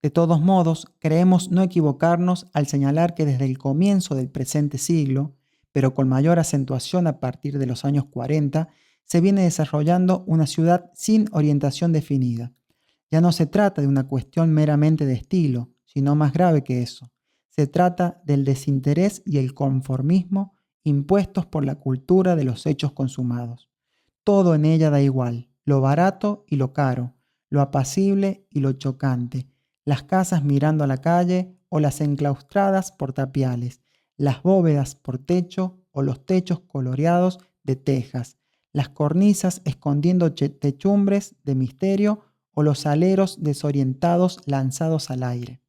De todos modos, creemos no equivocarnos al señalar que desde el comienzo del presente siglo, pero con mayor acentuación a partir de los años 40, se viene desarrollando una ciudad sin orientación definida. Ya no se trata de una cuestión meramente de estilo, sino más grave que eso. Se trata del desinterés y el conformismo impuestos por la cultura de los hechos consumados. Todo en ella da igual, lo barato y lo caro, lo apacible y lo chocante, las casas mirando a la calle o las enclaustradas por tapiales, las bóvedas por techo o los techos coloreados de tejas, las cornisas escondiendo techumbres de misterio o los aleros desorientados lanzados al aire.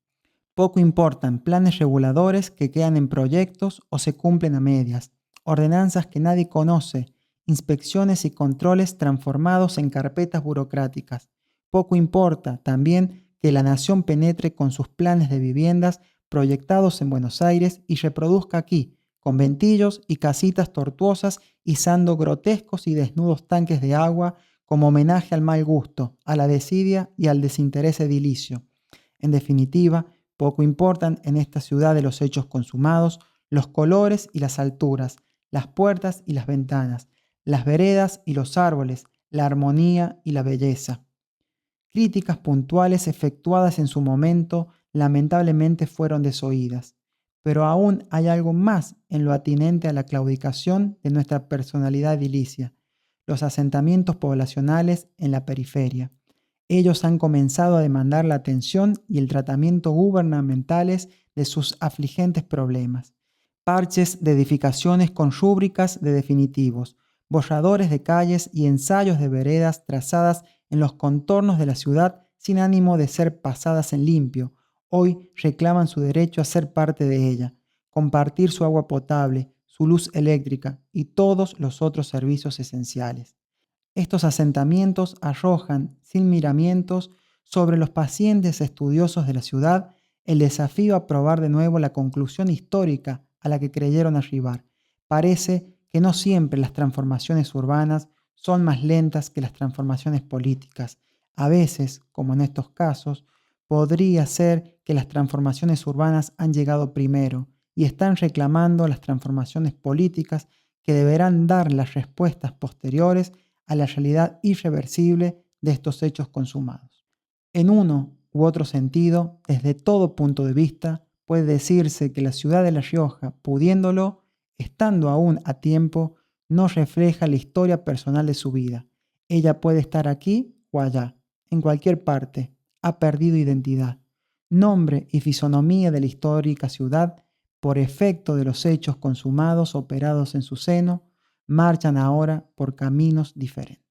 Poco importan planes reguladores que quedan en proyectos o se cumplen a medias, ordenanzas que nadie conoce inspecciones y controles transformados en carpetas burocráticas. Poco importa también que la nación penetre con sus planes de viviendas proyectados en Buenos Aires y reproduzca aquí, conventillos y casitas tortuosas izando grotescos y desnudos tanques de agua como homenaje al mal gusto, a la desidia y al desinterés edilicio. En definitiva, poco importan en esta ciudad de los hechos consumados los colores y las alturas, las puertas y las ventanas, las veredas y los árboles, la armonía y la belleza. Críticas puntuales efectuadas en su momento lamentablemente fueron desoídas, pero aún hay algo más en lo atinente a la claudicación de nuestra personalidad edilicia, los asentamientos poblacionales en la periferia. Ellos han comenzado a demandar la atención y el tratamiento gubernamentales de sus afligentes problemas. Parches de edificaciones con rúbricas de definitivos, borradores de calles y ensayos de veredas trazadas en los contornos de la ciudad sin ánimo de ser pasadas en limpio, hoy reclaman su derecho a ser parte de ella, compartir su agua potable, su luz eléctrica y todos los otros servicios esenciales. Estos asentamientos arrojan, sin miramientos, sobre los pacientes estudiosos de la ciudad el desafío a probar de nuevo la conclusión histórica a la que creyeron arribar. Parece que no siempre las transformaciones urbanas son más lentas que las transformaciones políticas. A veces, como en estos casos, podría ser que las transformaciones urbanas han llegado primero y están reclamando las transformaciones políticas que deberán dar las respuestas posteriores a la realidad irreversible de estos hechos consumados. En uno u otro sentido, desde todo punto de vista, puede decirse que la ciudad de La Rioja, pudiéndolo, estando aún a tiempo, no refleja la historia personal de su vida. Ella puede estar aquí o allá, en cualquier parte, ha perdido identidad, nombre y fisonomía de la histórica ciudad, por efecto de los hechos consumados operados en su seno, marchan ahora por caminos diferentes.